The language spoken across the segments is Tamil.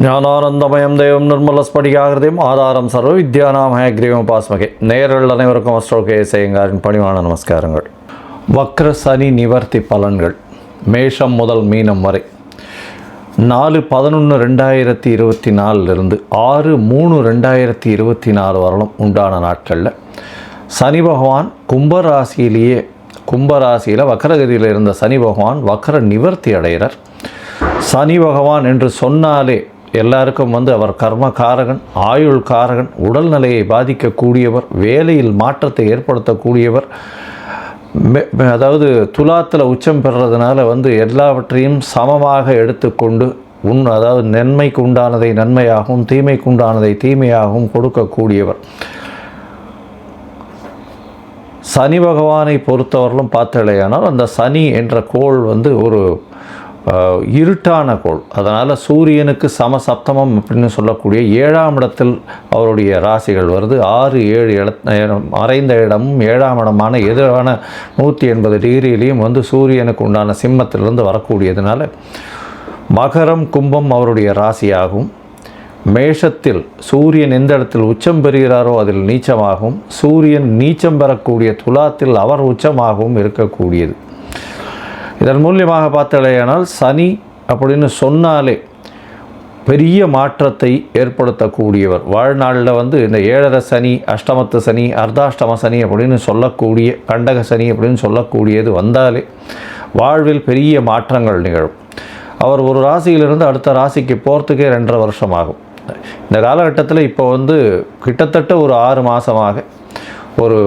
ஞானானந்தமயம் தெய்வம் நிர்மலஸ்படிகாகிருதியும் ஆதாரம் சர்வ வித்யானாமய கிரீவபாஸ்மகே. நேயர்கள் அனைவருக்கும் அஸ்ட்ரோகேசையங்காரின் பணிவான நமஸ்காரங்கள். வக்ர சனி நிவர்த்தி பலன்கள் மேஷம் முதல் மீனம் வரை 4/11/2024 6/3/2024 வரலும் உண்டான நாட்களில் சனி பகவான் கும்பராசியில் வக்கரகதியில் இருந்த சனி பகவான் வக்கர நிவர்த்தி அடைகிறார். சனி பகவான் என்று சொன்னாலே எல்லாருக்கும் அவர் கர்மகாரகன், ஆயுள் காரகன், உடல்நிலையை பாதிக்கக்கூடியவர், வேலையில் மாற்றத்தை ஏற்படுத்தக்கூடியவர். அதாவது துலாத்தில் உச்சம் பெறுறதுனால எல்லாவற்றையும் சமமாக எடுத்துக்கொண்டு அதாவது நன்மைக்கு உண்டானதை நன்மையாகவும் தீமைக்கு உண்டானதை தீமையாகவும் கொடுக்கக்கூடியவர். சனி பகவானை பொறுத்தவரையிலும் பார்த்தலையானால் அந்த சனி என்ற கோள் ஒரு இருட்டான கோள். அதனால் சூரியனுக்கு சமசப்தமம் அப்படின்னு சொல்லக்கூடிய 7ஆம் இடத்தில் அவருடைய ராசிகள் வருது. 6, 7 மறைந்த இடமும் 7ஆம் இடமான எதிரான 180 டிகிரியிலையும் சூரியனுக்கு உண்டான சிம்மத்திலிருந்து வரக்கூடியதுனால மகரம் கும்பம் அவருடைய ராசியாகவும், மேஷத்தில் சூரியன் எந்த இடத்தில் உச்சம் பெறுகிறாரோ அதில் நீச்சமாகவும், சூரியன் நீச்சம் பெறக்கூடிய துலாத்தில் அவர் உச்சமாகவும் இருக்கக்கூடியது. இதன் மூலியமாக பார்த்தலையானால் சனி அப்படின்னு சொன்னாலே பெரிய மாற்றத்தை ஏற்படுத்தக்கூடியவர். வாழ்நாளில் இந்த 7.5 சனி, அஷ்டமத்து சனி, அர்த்தாஷ்டம சனி அப்படின்னு சொல்லக்கூடிய கண்டக சனி அப்படின்னு சொல்லக்கூடியது வந்தாலே வாழ்வில் பெரிய மாற்றங்கள் நிகழும். அவர் ஒரு ராசியிலிருந்து அடுத்த ராசிக்கு போகிறதுக்கே 2.5 வருஷம் ஆகும். இந்த காலகட்டத்தில் இப்போ கிட்டத்தட்ட ஒரு 6 மாதமாக ஒரு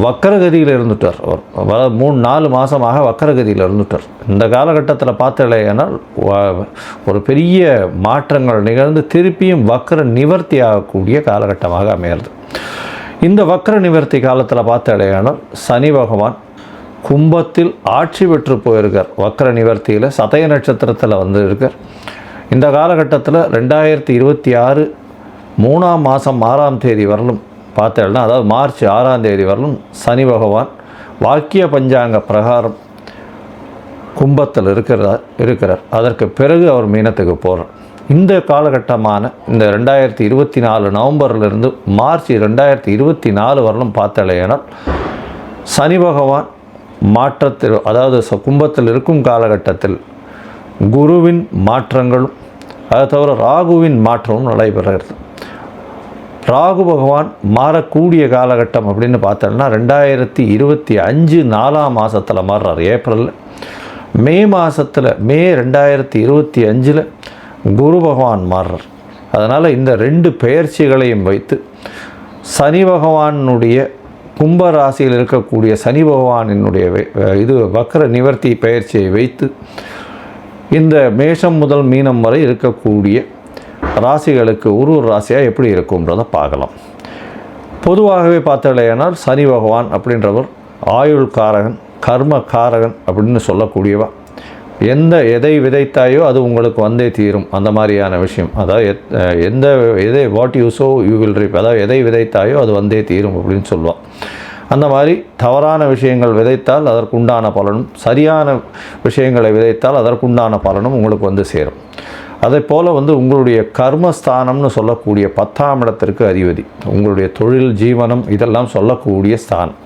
வக்கரகதியில் இருந்துட்டார். அவர் 3-4 மாதமாக வக்கரகதியில் இருந்துட்டார். இந்த காலகட்டத்தில் பார்த்தலையானால் ஒரு பெரிய மாற்றங்கள் நிகழ்ந்து திருப்பியும் வக்கர நிவர்த்தி ஆகக்கூடிய காலகட்டமாக அமைகிறது. இந்த வக்கர நிவர்த்தி காலத்தில் பார்த்தலையானால் சனி பகவான் கும்பத்தில் ஆட்சி பெற்று போயிருக்கார். வக்கர நிவர்த்தியில் சதய நட்சத்திரத்தில் இருக்கார். இந்த காலகட்டத்தில் 2026 3ஆம் மாதம் 6ஆம் தேதி வரலும் பார்த்தேன்னா, அதாவது மார்ச் 6ஆம் தேதி வரலும் சனி பகவான் வாக்கிய பஞ்சாங்க பிரகாரம் கும்பத்தில் இருக்கிறார். அதற்கு பிறகு அவர் மீனத்துக்கு போகிறார். இந்த காலகட்டமான இந்த 2024 நவம்பர்லேருந்து மார்ச் 2024 வரலும் பார்த்தலையானால் சனி பகவான் மாற்றத்தில், அதாவது கும்பத்தில் இருக்கும் காலகட்டத்தில் குருவின் மாற்றங்களும் அதை தவிர ராகுவின் மாற்றமும் நடைபெறுகிறது. ராகு பகவான் மாறக்கூடிய காலகட்டம் அப்படின்னு பார்த்தோம்னா 2025 4ஆம் மாதத்தில் மாறுறார். ஏப்ரலில் மே 2025 குரு பகவான் மாறுறார். அதனால் இந்த 2 பெயர்ச்சிகளையும் வைத்து சனி பகவானுடைய கும்பராசியில் இருக்கக்கூடிய சனி பகவானினுடைய வக்கர நிவர்த்தி பெயர்ச்சியை வைத்து இந்த மேஷம் முதல் மீனம் வரை இருக்கக்கூடிய ராசிகளுக்கு ஒரு ராசியாக எப்படி இருக்கும்ன்றதை பார்க்கலாம். பொதுவாகவே பார்த்தலையானால் சனி பகவான் அப்படின்றவர் ஆயுள் காரகன், கர்ம காரகன் அப்படின்னு சொல்லக்கூடியவா. எதை விதைத்தாயோ அது உங்களுக்கு வந்தே தீரும், அந்த மாதிரியான விஷயம். அதாவது what you so you will ரீப், அதாவது எதை விதைத்தாயோ அது வந்தே தீரும் அப்படின்னு சொல்லுவாள். அந்த மாதிரி தவறான விஷயங்கள் விதைத்தால் அதற்குண்டான பலனும், சரியான விஷயங்களை விதைத்தால் அதற்குண்டான பலனும் உங்களுக்கு சேரும். அதே போல் உங்களுடைய கர்மஸ்தானம்னு சொல்லக்கூடிய 10ஆம் இடத்திற்கு அதிபதி, உங்களுடைய தொழில், ஜீவனம் இதெல்லாம் சொல்லக்கூடிய ஸ்தானம்.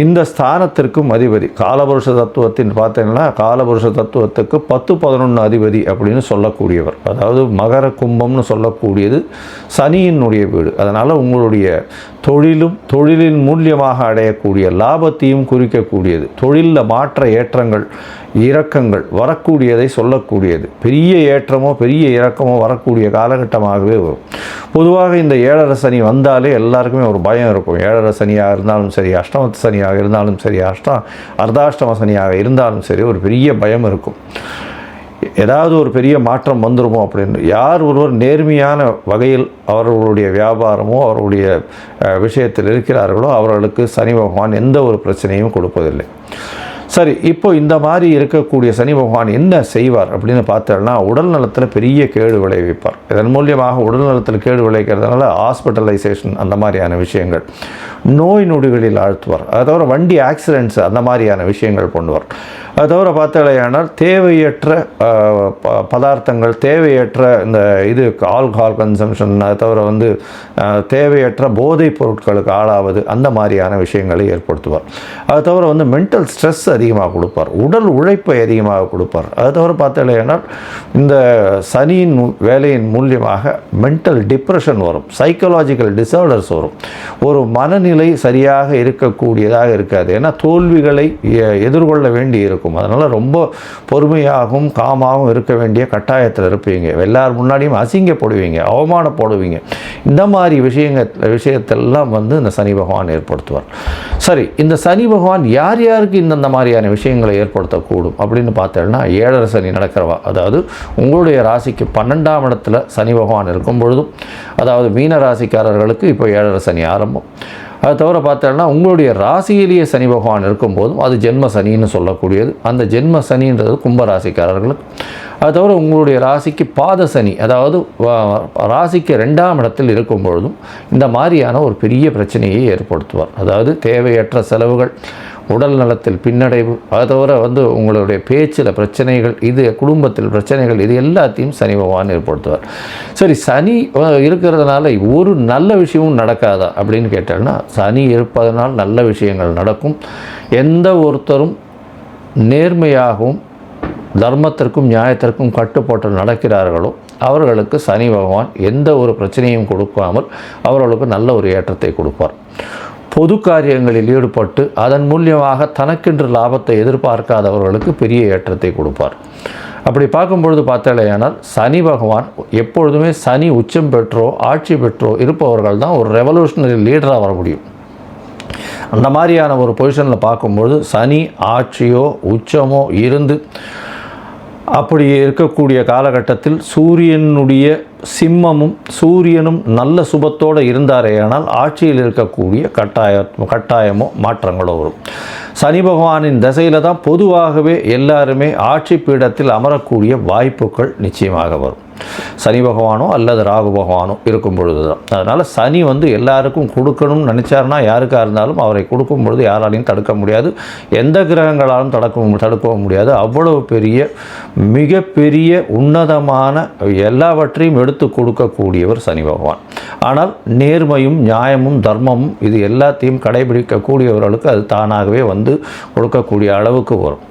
இந்த ஸ்தானத்திற்கும் அதிபதி காலபுருஷ தத்துவத்தின் பார்த்தீங்கன்னா காலபுருஷ தத்துவத்துக்கு 10-11 அதிபதி அப்படின்னு சொல்லக்கூடியவர். அதாவது மகர கும்பம்னு சொல்லக்கூடியது சனியினுடைய வீடு. அதனால் உங்களுடைய தொழிலின் மூலியமாக அடையக்கூடிய லாபத்தையும் குறிக்கக்கூடியது. தொழிலில் மாற்ற ஏற்றங்கள் இறக்கங்கள் வரக்கூடியதை சொல்லக்கூடியது. பெரிய ஏற்றமோ பெரிய இறக்கமோ வரக்கூடிய காலகட்டமாகவே வரும். பொதுவாக இந்த 7.5 சனி வந்தாலே எல்லாருக்குமே ஒரு பயம் இருக்கும். 7.5 சனியாக இருந்தாலும் சரி, அஷ்டமத்து சனியாக இருந்தாலும் சரி, அர்த்தாஷ்டம சனியாக இருந்தாலும் சரி, ஒரு பெரிய பயம் இருக்கும். ஏதாவது ஒரு பெரிய மாற்றம் வந்துருமோ அப்படின்னு. யார் ஒருவர் நேர்மையான வகையில் அவர்களுடைய வியாபாரமோ அவருடைய விஷயத்தில் இருக்கிறார்களோ அவர்களுக்கு சனி பகவான் எந்த ஒரு பிரச்சனையும் கொடுப்பதில்லை. சரி, இப்போ இந்த மாதிரி இருக்கக்கூடிய சனி பகவான் என்ன செய்வார் அப்படின்னு பார்த்தோம்னா, உடல் நலத்தில் பெரிய கேடு விளைவிப்பார். இதன் மூலியமாக உடல் நலத்தில் கேடு விளைவிக்கிறதுனால ஹாஸ்பிட்டலைசேஷன் அந்த மாதிரியான விஷயங்கள், நோய் நொடிகளில் ஆழ்த்துவார். அது தவிர வண்டி ஆக்சிடென்ட்ஸ் அந்த மாதிரியான விஷயங்கள் பண்ணுவார். அது தவிர பார்த்தாலேயானால் தேவையற்ற பதார்த்தங்கள், தேவையற்ற இந்த ஆல்கஹால் கன்சம்ஷன், அது தவிர தேவையற்ற போதைப் பொருட்களுக்கு ஆளாவது, அந்த மாதிரியான விஷயங்களை ஏற்படுத்துவார். அது தவிர மென்டல் ஸ்ட்ரெஸ் அதிகமாக கொடுப்பார், உடல் உழைப்பை அதிகமாக கொடுப்பார். அது தவிர பார்த்தாலேயானால் இந்த சனியின் வேலையின் மூலியமாக மென்டல் டிப்ரெஷன் வரும், சைக்கலாஜிக்கல் டிசார்டர்ஸ் வரும், ஒரு மனநிலை சரியாக இருக்கக்கூடியதாக இருக்காது. ஏன்னா தோல்விகளை எதிர்கொள்ள வேண்டி இருக்கும். அதனால் ரொம்ப பொறுமையாகவும் காமாகவும் இருக்க வேண்டிய கட்டாயத்தில் இருப்பீங்க. எல்லார் முன்னாடியும் அசிங்கப்படுவீங்க, அவமானப்படுவீங்க. இந்த மாதிரி விஷயத்தெல்லாம் இந்த சனி பகவான் ஏற்படுத்துவார். சரி, இந்த சனி பகவான் யார் யாருக்கு இந்த மாதிரியான விஷயங்களை ஏற்படுத்தக்கூடும் அப்படின்னு பார்த்தோம்னா, 7.5 சனி நடக்கிறவா, அதாவது உங்களுடைய ராசிக்கு 12ஆம் இடத்துல சனி பகவான் இருக்கும் பொழுதும், அதாவது மீன ராசிக்காரர்களுக்கு இப்போ 7.5 சனி ஆரம்பம். அது தவிர பார்த்தோம்னா உங்களுடைய ராசியிலேயே சனி பகவான் இருக்கும்போதும் அது ஜென்ம சனின்னு சொல்லக்கூடியது. அந்த ஜென்ம சனின்றது கும்பராசிக்காரர்களுக்கு. அது தவிர உங்களுடைய ராசிக்கு பாத சனி, அதாவது ராசிக்கு 2ஆம் இடத்தில் இருக்கும் பொழுதும் இந்த மாதிரியான ஒரு பெரிய பிரச்சனையை ஏற்படுத்துவார். அதாவது தேவையற்ற செலவுகள், உடல் நலத்தில் பின்னடைவு, அது தவிர உங்களுடைய பேச்சில் பிரச்சனைகள், குடும்பத்தில் பிரச்சனைகள், இது எல்லாத்தையும் சனி பகவான் ஏற்படுத்துவார். சரி, சனி இருக்கிறதுனால ஒரு நல்ல விஷயமும் நடக்காதா அப்படின்னு கேட்டால்னா, சனி இருப்பதனால் நல்ல விஷயங்கள் நடக்கும். எந்த ஒருத்தரும் நேர்மையாகவும் தர்மத்திற்கும் நியாயத்திற்கும் கட்டுப்பட்டு நடக்கிறார்களோ அவர்களுக்கு சனி பகவான் எந்த ஒரு பிரச்சனையும் கொடுக்காமல் அவர்களுக்கு நல்ல ஒரு ஏற்றத்தை கொடுப்பார். பொது காரியங்களில் ஈடுபட்டு அதன் மூலியமாக தனக்கென்று லாபத்தை எதிர்பார்க்காதவர்களுக்கு பெரிய ஏற்றத்தை கொடுப்பார். அப்படி பார்க்கும்பொழுது பார்த்தாலேயானால் சனி பகவான் எப்பொழுதுமே சனி உச்சம் பெற்றோ ஆட்சி பெற்றோ இருப்பவர்கள் தான் ஒரு ரெவல்யூஷனரி லீடராக வர முடியும். அந்த மாதிரியான ஒரு பொசிஷனில் பார்க்கும்பொழுது சனி ஆட்சியோ உச்சமோ இருந்து அப்படி இருக்கக்கூடிய காலகட்டத்தில் சூரியனும் நல்ல சுபத்தோடு இருந்தாரேயானால் ஆட்சியில் இருக்கக்கூடிய கட்டாயமோ மாற்றங்களோ வரும். சனி பகவானின் திசையில் தான் பொதுவாகவே எல்லாருமே ஆட்சி பீடத்தில் அமரக்கூடிய வாய்ப்புகள் நிச்சயமாக வரும். சனி பகவானோ அல்லது ராகு பகவானோ இருக்கும் பொழுது தான். அதனால் சனி எல்லாருக்கும் கொடுக்கணும்னு நினச்சாருன்னா யாருக்காக இருந்தாலும் அவரை கொடுக்கும் பொழுது யாராலையும் தடுக்க முடியாது, எந்த கிரகங்களாலும் தடுக்கவும் முடியாது. அவ்வளவு பெரிய மிகப்பெரிய உன்னதமான எல்லாவற்றையும் எடுத்து கொடுக்கக்கூடியவர் சனி பகவான். ஆனால் நேர்மையும் நியாயமும் தர்மமும் இது எல்லாத்தையும் கடைபிடிக்கக்கூடியவர்களுக்கு அது தானாகவே கொடுக்கக்கூடிய அளவுக்கு வரும்.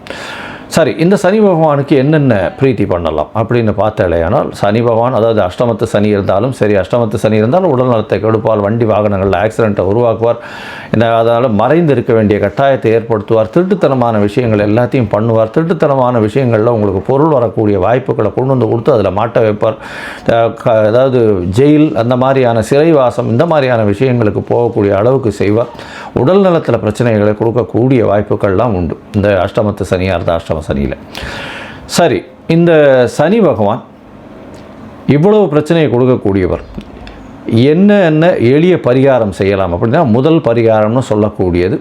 சரி, இந்த சனி பகவானுக்கு என்னென்ன பிரீத்தி பண்ணலாம் அப்படின்னு பார்த்தாலேயானால், சனி பகவான் அதாவது அஷ்டமத்து சனி இருந்தாலும் சரி, அஷ்டமத்து சனி இருந்தாலும் உடல் நலத்தை கெடுப்பார், வண்டி வாகனங்களில் ஆக்சிடெண்ட்டை உருவாக்குவார், அதனால் மறைந்து இருக்க வேண்டிய கட்டாயத்தை ஏற்படுத்துவார், திருட்டுத்தனமான விஷயங்கள் எல்லாத்தையும் பண்ணுவார், திருட்டுத்தனமான விஷயங்களில் உங்களுக்கு பொருள் வரக்கூடிய வாய்ப்புகளை கொண்டு கொடுத்து அதில் மாட்ட வைப்பார். அதாவது ஜெயில், அந்த மாதிரியான சிறைவாசம், இந்த மாதிரியான விஷயங்களுக்கு போகக்கூடிய அளவுக்கு செய்வார். உடல் நலத்தில் பிரச்சனைகளை கொடுக்கக்கூடிய வாய்ப்புகள்லாம் உண்டு இந்த அஷ்டமத்து சனியாக இருந்தால் அஷ்டம சனியில். சரி, இந்த சனி பகவான் இவ்வளவு பிரச்சனையை கொடுக்கக்கூடியவர். என்ன எளிய பரிகாரம் செய்யலாம் அப்படின்னா, முதல் பரிகாரம்னு சொல்லக்கூடியது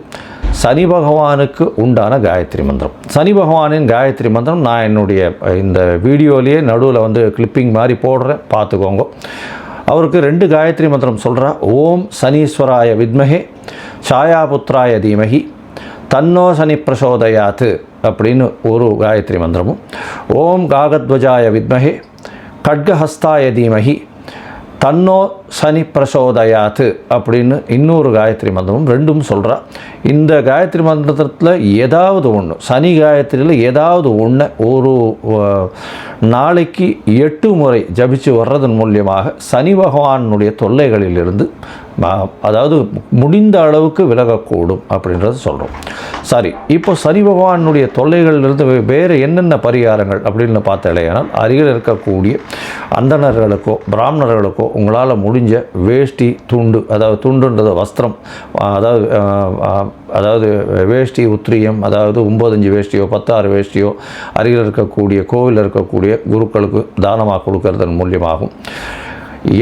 சனி பகவானுக்கு உண்டான காயத்ரி மந்திரம். சனி பகவானின் காயத்ரி மந்திரம் நான் என்னுடைய இந்த வீடியோலேயே நடுவில் கிளிப்பிங் மாதிரி போடுறேன், பார்த்துக்கோங்க. அவருக்கு 2 காயத்ரி மந்திரம் சொல்கிறா. ஓம் சனீஸ்வராய வித்மஹே சாயாபுத்ராய தீமஹி தன்னோ சனி பிரசோதயாத்து அப்படின்னு ஒரு காயத்ரி மந்திரமும், ஓம் காகத்வஜாய வித்மஹே கட்கஹஸ்தாய தீமஹி தன்னோ சனி பிரசோதயாத்து அப்படின்னு இன்னொரு காயத்ரி மந்திரமும் 2ம் சொல்கிறா. இந்த காயத்ரி மந்திரத்தில் ஏதாவது ஒன்று, சனி காயத்ரியில் ஏதாவது ஒன்று ஒரு நாளைக்கு 8 முறை ஜபிச்சு வர்றதன் மூலியமாக சனி பகவானுடைய தொல்லைகளிலிருந்து அதாவது முடிந்த அளவுக்கு விலகக்கூடும் அப்படின்றது சொல்கிறோம். சரி, இப்போ சனி பகவானுடைய தொல்லைகளிலிருந்து வேறு என்னென்ன பரிகாரங்கள் அப்படின்னு பார்த்தாலேயானால், அருகில் இருக்கக்கூடிய அந்தணர்களுக்கோ பிராமணர்களுக்கோ உங்களால் முடிஞ்ச வேஷ்டி துண்டு, அதாவது துண்டுன்றது வஸ்திரம், அதாவது வேஷ்டி உத்திரியம், அதாவது 9 வேஷ்டியோ 16 வேஷ்டியோ அருகில் இருக்கக்கூடிய கோவிலில் இருக்கக்கூடிய குருக்களுக்கு தானமாக கொடுக்கறதன் மூலியமாகும்.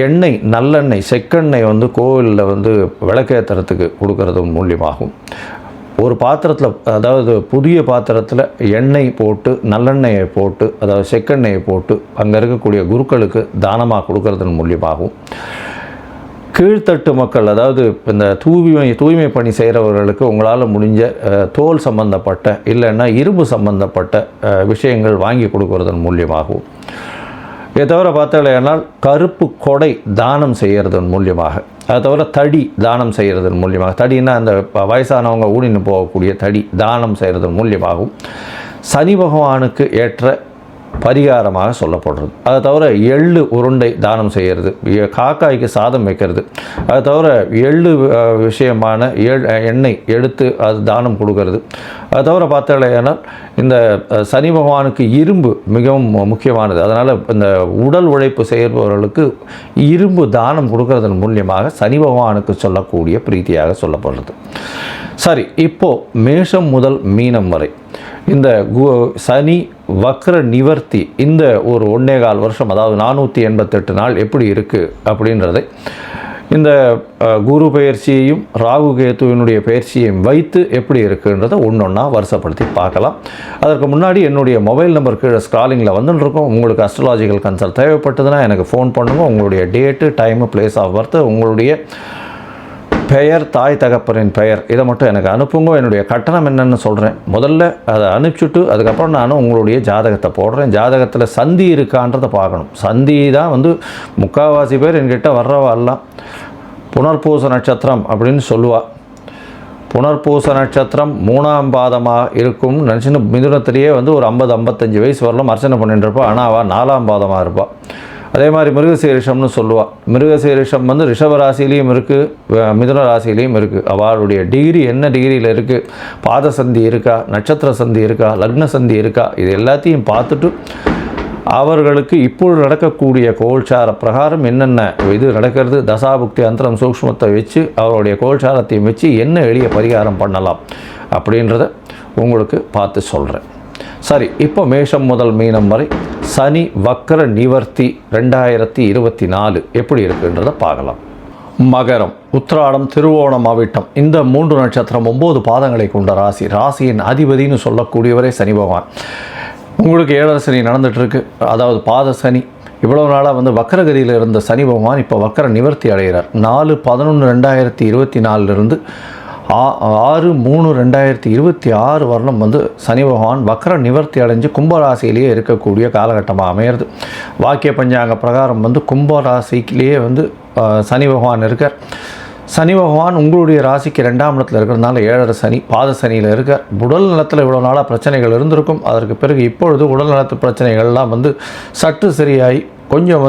எண்ணெய், நல்லெண்ணெய், செக்கெண்ணெய் கோவிலில் விளக்கேற்றுறதுக்கு கொடுக்கறது மூலியமாகும். ஒரு பாத்திரத்தில், அதாவது புதிய பாத்திரத்தில் எண்ணெய் போட்டு, நல்லெண்ணெயை போட்டு, அதாவது செக்கெண்ணெயை போட்டு அங்கே இருக்கக்கூடிய குருக்களுக்கு தானமாக கொடுக்கறதன் மூலியமாகவும், கீழ்த்தட்டு மக்கள், அதாவது இந்த தூய்மை பணி செய்கிறவர்களுக்கு உங்களால் முடிஞ்ச தோல் சம்பந்தப்பட்ட இல்லைன்னா இரும்பு சம்பந்தப்பட்ட விஷயங்கள் வாங்கி கொடுக்கறதன் மூலியமாகவும், இதை தவிர பார்த்தாலேனால் கருப்பு கொடை தானம் செய்கிறதன் மூலியமாக, அதை தவிர தடி தானம் செய்கிறதன் மூலியமாக, தடின்னா அந்த வயசானவங்க ஊனின்னு போகக்கூடிய தடி தானம் செய்கிறதன் மூலியமாகவும் சனி பகவானுக்கு ஏற்ற பரிகாரமாக சொல்லப்படுறது. அதை தவிர எள்ளு உருண்டை தானம் செய்கிறது, காக்காய்க்கு சாதம் வைக்கிறது, அதை தவிர எள்ளு விஷயமான எண்ணெய் எடுத்து அது தானம் கொடுக்கறது. அதை தவிர பார்த்தாலேனால் இந்த சனி பகவானுக்கு இரும்பு மிகவும் முக்கியமானது. அதனால் இந்த உடல் உழைப்பு செய்பவர்களுக்கு இரும்பு தானம் கொடுக்கறதன் மூலியமாக சனி பகவானுக்கு சொல்லக்கூடிய பிரீத்தியாக சொல்லப்படுறது. சரி, இப்போது மேஷம் முதல் மீனம் வரை இந்த சனி வக்ர நிவர்த்தி இந்த ஒரு 1.25 வருஷம், அதாவது 488 நாள் எப்படி இருக்குது அப்படின்றதை இந்த குரு பயிற்சியையும் ராகு கேத்துவினுடைய பயிற்சியையும் வைத்து எப்படி இருக்குன்றதை ஒன்றொன்னா வருஷப்படுத்தி பார்க்கலாம். அதற்கு முன்னாடி என்னுடைய மொபைல் நம்பர் கீழே ஸ்க்ராலிங்கில் வந்துன்னு இருக்கும். உங்களுக்கு அஸ்ட்ராலாஜிக்கல் கன்சல்ட் தேவைப்பட்டதுன்னா எனக்கு ஃபோன் பண்ணுங்கள். உங்களுடைய date, time, place of birth, உங்களுடைய பெயர், தாய் தகப்பனின் பெயர், இதை மட்டும் எனக்கு அனுப்புங்க. என்னுடைய கட்டணம் என்னென்னு சொல்கிறேன். முதல்ல அதை அனுப்பிச்சுட்டு அதுக்கப்புறம் நான் உங்களுடைய ஜாதகத்தை போடுறேன். ஜாதகத்தில் சந்தி இருக்கான்றதை பார்க்கணும். சந்தி தான் முக்கால்வாசி பேர் என்கிட்ட வர்றவாலாம் புனர்பூச நட்சத்திரம் அப்படின்னு சொல்லுவாள். புனர்பூச நட்சத்திரம் 3ஆம் பாதமாக இருக்கும்னு நினச்சின்னு மிதுனத்திலேயே ஒரு 50-55 வயசு வரலாம் அர்ச்சனை பண்ணிட்டு இருப்பாள். ஆனால் அவள் 4ஆம் பாதமாக இருப்பாள். அதே மாதிரி மிருகசீரிஷம்னு சொல்லுவாள். மிருகசீரிஷம் ரிஷப ராசிலையும் இருக்குது, மிதுன ராசிலையும் இருக்குது. அவளுடைய டிகிரி என்ன டிகிரியில் இருக்குது, பாத சந்தி இருக்கா, நட்சத்திர சந்தி இருக்கா, லக்ன சந்தி இருக்கா, இது எல்லாத்தையும் பார்த்துட்டு அவர்களுக்கு இப்பொழுது நடக்கக்கூடிய கோல்சார பிரகாரம் என்னென்ன இது நடக்கிறது, தசாபுக்தி அந்தரம் சூக்ஷ்மத்தை வச்சு அவருடைய கோல்சாரத்தையும் வச்சு என்ன எளிய பரிகாரம் பண்ணலாம் அப்படின்றத உங்களுக்கு பார்த்து சொல்கிறேன். சரி, இப்போ மேஷம் முதல் மீனம் வரை சனி வக்ர நிவர்த்தி 2024 எப்படி இருக்குன்றதை பார்க்கலாம். மகரம், உத்திராடம், திருவோணம், அவிட்டம் இந்த 3 நட்சத்திரம் 9 பாதங்களை கொண்ட ராசி. ராசியின் அதிபதினு சொல்லக்கூடியவரே சனி பகவான். உங்களுக்கு 7 சனி நடந்துகிட்ருக்கு, அதாவது பாத சனி. இவ்வளோ நாளாக வக்கரகதியில் இருந்த சனி பகவான் இப்போ வக்கர நிவர்த்தி அடைகிறார். 4/11/2024 6/3/2026 வரலும் சனி பகவான் வக்ர நிவர்த்தி அடைஞ்சு கும்பராசியிலேயே இருக்கக்கூடிய காலகட்டமாக அமையிறது. வாக்கிய பஞ்சாங்க பிரகாரம் கும்பராசிக்கிலேயே சனி பகவான் இருக்கார். சனி பகவான் உங்களுடைய ராசிக்கு 2ஆம் இடத்துல இருக்கிறதுனால 7 சனி, பாத சனியில் இருக்கார். உடல் நலத்தில் இவ்வளோ நாளாக பிரச்சனைகள் இருந்திருக்கும். அதற்கு பிறகு இப்பொழுது உடல் நலத்து பிரச்சனைகள்லாம் சற்று சரியாகி கொஞ்சம்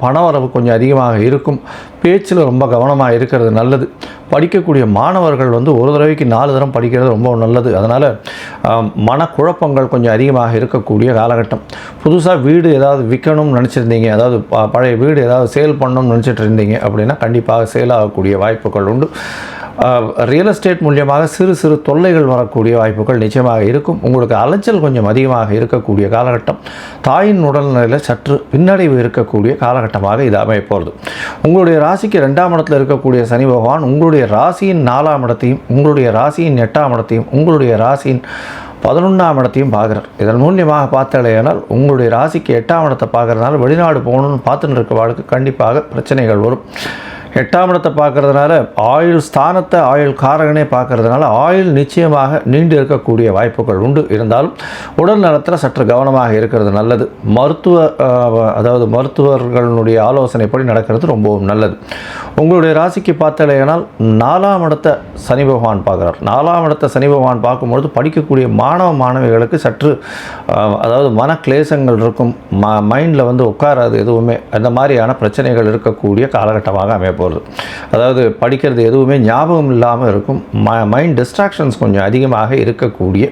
பணவரவு கொஞ்சம் அதிகமாக இருக்கும். பேச்சில் ரொம்ப கவனமாக இருக்கிறது நல்லது. படிக்கக்கூடிய மாணவர்கள் ஒரு தடவைக்கு 4 தரம் படிக்கிறது ரொம்ப நல்லது. அதனால் மனக்குழப்பங்கள் கொஞ்சம் அதிகமாக இருக்கக்கூடிய காலகட்டம். புதுசாக வீடு ஏதாவது விற்கணும்னு நினச்சிருந்தீங்க, அதாவது பழைய வீடு ஏதாவது சேல் பண்ணணும்னு நினச்சிட்டு இருந்தீங்க அப்படின்னா கண்டிப்பாக சேல் ஆகக்கூடிய வாய்ப்புகள் உண்டு. ரியல் எஸ்டேட் மூலியமாக சிறு சிறு தொல்லைகள் வரக்கூடிய வாய்ப்புகள் நிச்சயமாக இருக்கும். உங்களுக்கு அலைச்சல் கொஞ்சம் அதிகமாக இருக்கக்கூடிய காலகட்டம். தாயின் உடல்நிலையில் சற்று பின்னடைவு இருக்கக்கூடிய காலகட்டமாக இது அமைய போகிறது. உங்களுடைய ராசிக்கு 2ஆம் இடத்தில் இருக்கக்கூடிய சனி பகவான் உங்களுடைய ராசியின் 4ஆம் இடத்தையும், உங்களுடைய ராசியின் 8ஆம் இடத்தையும், உங்களுடைய ராசியின் 11ஆம் இடத்தையும் பார்க்குறார். இதன் மூலியமாக பார்த்தாலேயானால் உங்களுடைய ராசிக்கு 8ஆம் இடத்தை பார்க்குறதுனால வெளிநாடு போகணும்னு பார்த்துன்னு இருக்கவாளுக்கு கண்டிப்பாக பிரச்சனைகள் வரும். 8ஆம் இடத்தை பார்க்கறதுனால ஆயுள் ஸ்தானத்தை ஆயுள் காரகனே பார்க்கறதுனால ஆயுள் நிச்சயமாக நீண்டு இருக்கக்கூடிய வாய்ப்புகள் உண்டு. இருந்தாலும் உடல் நலத்தில் சற்று கவனமாக இருக்கிறது நல்லது. அதாவது மருத்துவர்களுடைய ஆலோசனைப்படி நடக்கிறது ரொம்பவும் நல்லது. உங்களுடைய ராசிக்கு பார்த்தாலேயானால் 4ஆம் இடத்தை சனி பகவான் பார்க்குறார். 4ஆம் இடத்தை சனி பகவான் பார்க்கும்பொழுது படிக்கக்கூடிய மாணவிகளுக்கு சற்று அதாவது மன கிளேசங்கள் இருக்கும். மைண்டில் உட்காராது எதுவுமே. அந்த மாதிரியான பிரச்சனைகள் இருக்கக்கூடிய காலகட்டமாக அமைய போகிறது. அதாவது படிக்கிறது எதுவுமே ஞாபகம் இல்லாமல் இருக்கும். மைண்ட் டிஸ்ட்ராக்ஷன்ஸ் கொஞ்சம் அதிகமாக இருக்கக்கூடிய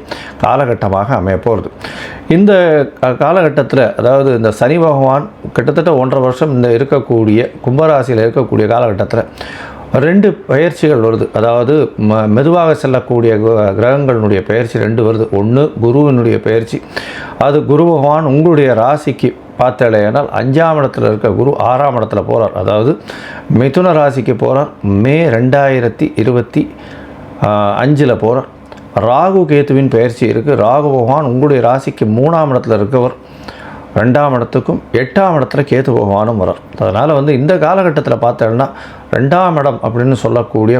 காலகட்டமாக அமைய போகிறது. இந்த காலகட்டத்தில் அதாவது இந்த சனி பகவான் கிட்டத்தட்ட 1.5 வருஷம் இந்த இருக்கக்கூடிய கும்பராசியில் இருக்கக்கூடிய காலகட்டத்தில் 2 பயிற்சிகள் வருது. அதாவது மெதுவாக செல்லக்கூடிய கிரகங்களுடைய பயிற்சி 2 வருது. ஒன்று குருவினுடைய பயிற்சி. அது குரு பகவான் உங்களுடைய ராசிக்கு பார்த்தாலேனால் 5ஆம் இடத்துல இருக்க குரு 6ஆம் இடத்துல போகிறார். அதாவது மிதுன ராசிக்கு போகிறார். மே 2025 போகிறார். ராகு கேத்துவின் பயிற்சி இருக்குது. ராகு பகவான் உங்களுடைய ராசிக்கு 3ஆம் இடத்துல இருக்கவர், 2ஆம் இடத்துக்கும் 8ஆம் இடத்துல கேத்து பகவானும் வரார். அதனால் வந்து இந்த காலகட்டத்தில் பார்த்தோம்னா 2ஆம் இடம் அப்படின்னு சொல்லக்கூடிய,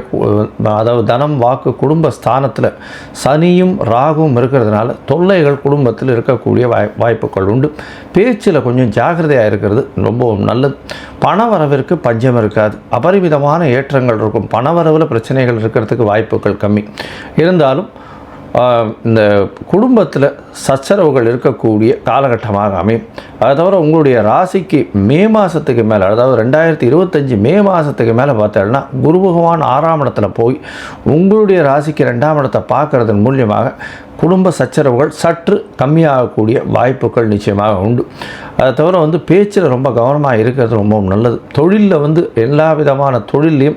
அதாவது தனம் வாக்கு குடும்ப ஸ்தானத்தில் சனியும் ராகுவும் இருக்கிறதுனால தொல்லைகள் குடும்பத்தில் இருக்கக்கூடிய வாய்ப்புகள் உண்டு. பேச்சில் கொஞ்சம் ஜாக்கிரதையாக இருக்கிறது ரொம்ப நல்லது. பணவரவிற்கு பஞ்சம் இருக்காது, அபரிமிதமான ஏற்றங்கள் இருக்கும். பணவரவில் பிரச்சனைகள் இருக்கிறதுக்கு வாய்ப்புகள் கம்மி இருந்தாலும் இந்த குடும்பத்தில் சச்சரவுகள் இருக்கக்கூடிய காலகட்டமாக அமையும். அதை தவிர உங்களுடைய ராசிக்கு மே மாதத்துக்கு மேலே, அதாவது 2025 மே மாதத்துக்கு மேலே பார்த்தோம்னா குரு பகவான் 6ஆம் இடத்துல போய் உங்களுடைய ராசிக்கு 2ஆம் இடத்தை பார்க்கறதன் மூலியமாக குடும்ப சச்சரவுகள் சற்று கம்மியாகக்கூடிய வாய்ப்புகள் நிச்சயமாக உண்டு. அதை தவிர வந்து பேச்சில் ரொம்ப கவனமாக இருக்கிறது ரொம்பவும் நல்லது. தொழிலில் வந்து எல்லா விதமான தொழிலையும்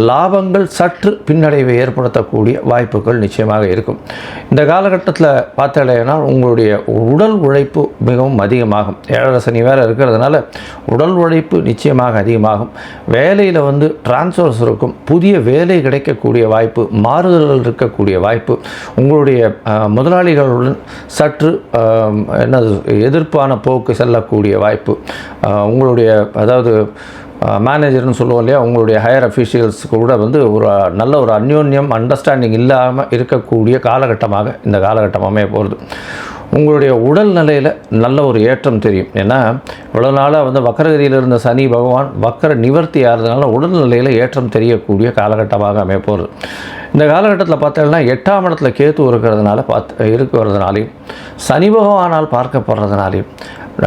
லாபங்கள் சற்று பின்னடைவை ஏற்படுத்தக்கூடிய வாய்ப்புகள் நிச்சயமாக இருக்கும். இந்த காலகட்டத்தில் பார்த்தீங்கன்னா உங்களுடைய உடல் உழைப்பு மிகவும் அதிகமாகும். 7 சனி வேறு இருக்கிறதுனால உடல் உழைப்பு நிச்சயமாக அதிகமாகும். வேலையில் வந்து டிரான்ஸ்ஃபர்ஸ் இருக்கும், புதிய வேலை கிடைக்கக்கூடிய வாய்ப்பு, மாறுதல்கள் இருக்கக்கூடிய வாய்ப்பு. உங்களுடைய முதலாளிகளுடன் சற்று எதிர்ப்பான போக்கு செல்லக்கூடிய வாய்ப்பு. உங்களுடைய அதாவது மேனேஜர்னு சொல்லுவோம் இல்லையா, உங்களுடைய ஹையர் அஃபீஷியல்ஸுக்கு கூட வந்து ஒரு நல்ல ஒரு அந்யோன்யம் அண்டர்ஸ்டாண்டிங் இல்லாமல் இருக்கக்கூடிய காலகட்டமாக இந்த காலகட்டம் அமைய போகிறது. உங்களுடைய உடல்நிலையில் நல்ல ஒரு ஏற்றம் தெரியும். ஏன்னா இவ்வளோ நாளாக வந்து வக்கரகதியில் இருந்த சனி பகவான் வக்கர நிவர்த்தி ஆகிறதுனால உடல்நிலையில் ஏற்றம் தெரியக்கூடிய காலகட்டமாக அமைய போகிறது. இந்த காலகட்டத்தில் பார்த்தீங்கன்னா 8ஆம் இடத்துல கேத்து இருக்கிறதுனாலையும் சனி பகவானால் பார்க்கப்படுறதுனாலையும்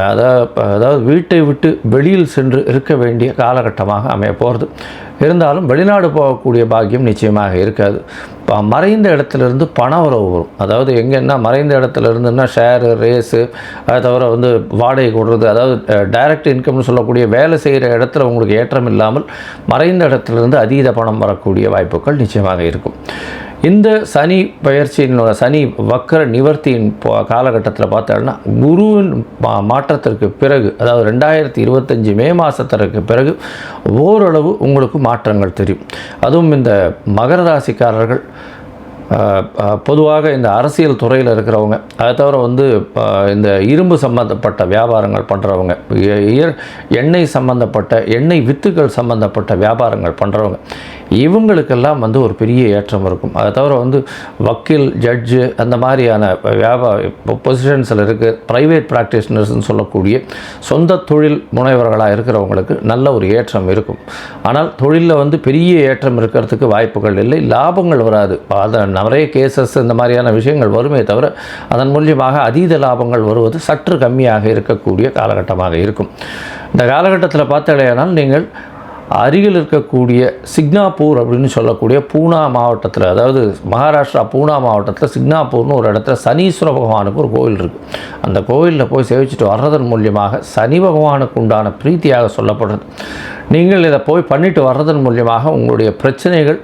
அதாவது வீட்டை விட்டு வெளியில் சென்று இருக்க வேண்டிய காலகட்டமாக அமைய போகிறது. இருந்தாலும் வெளிநாடு போகக்கூடிய பாக்கியம் நிச்சயமாக இருக்காது. மறைந்த இடத்துலேருந்து பண உறவு வரும். அதாவது எங்கன்னா மறைந்த இடத்துல இருந்துன்னா ஷேரு, ரேஸு, அதை தவிர வந்து வாடகை கொடுறது, அதாவது டைரக்ட் இன்கம்னு சொல்லக்கூடிய வேலை செய்கிற இடத்துல உங்களுக்கு ஏற்றம் இல்லாமல் மறைந்த இடத்துலேருந்து அதீத பணம் வரக்கூடிய வாய்ப்புகள் நிச்சயமாக இருக்கும். இந்த சனி பயிற்சியினோட சனி வக்கர நிவர்த்தியின் காலகட்டத்தில் பார்த்தோம்னா குருவின் மாற்றத்திற்கு பிறகு, அதாவது 2025 மே மாதத்திற்கு பிறகு ஓரளவு உங்களுக்கு மாற்றங்கள் தெரியும். அதுவும் இந்த மகர ராசிக்காரர்கள் பொதுவாக இந்த அரசியல் துறையில் இருக்கிறவங்க, அதை தவிர வந்து இந்த இரும்பு சம்பந்தப்பட்ட வியாபாரங்கள் பண்ணுறவங்க, எண்ணெய் சம்பந்தப்பட்ட எண்ணெய் வித்துக்கள் சம்பந்தப்பட்ட வியாபாரங்கள் பண்ணுறவங்க, இவங்களுக்கெல்லாம் வந்து ஒரு பெரிய ஏற்றம் இருக்கும். அதை தவிர வந்து வக்கீல், ஜட்ஜு அந்த மாதிரியான பொசிஷன்ஸில் இருக்குது ப்ரைவேட் ப்ராக்டிஷனர்ஸ்னு சொல்லக்கூடிய சொந்த தொழில் முனைவர்களாக இருக்கிறவங்களுக்கு நல்ல ஒரு ஏற்றம் இருக்கும். ஆனால் தொழிலில் வந்து பெரிய ஏற்றம் இருக்கிறதுக்கு வாய்ப்புகள் இல்லை, லாபங்கள் வராது. அதை நிறைய கேசஸ் இந்த மாதிரியான விஷயங்கள் வருமே தவிர அதன் மூலியமாக அதீத லாபங்கள் வருவது சற்று கம்மியாக இருக்கக்கூடிய காலகட்டமாக இருக்கும். இந்த காலகட்டத்தில் பார்த்தீங்கன்னா நீங்கள் அருகில் இருக்கக்கூடிய சிக்னாப்பூர் அப்படின்னு சொல்லக்கூடிய பூனா மாவட்டத்தில், அதாவது மகாராஷ்டிரா பூனா மாவட்டத்தில் சிக்னாப்பூர்னு ஒரு இடத்துல சனீஸ்வர பகவானுக்கு ஒரு கோவில் இருக்குது. அந்த கோவிலில் போய் சேவிச்சுட்டு வர்றதன் மூலியமாக சனி பகவானுக்கு உண்டான பிரீத்தியாக சொல்லப்படுறது. நீங்கள் இதை போய் பண்ணிட்டு வர்றதன் மூலியமாக உங்களுடைய பிரச்சனைகள்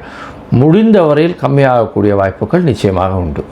முடிந்த வரையில் கம்மியாகக்கூடிய வாய்ப்புகள் நிச்சயமாக உண்டு.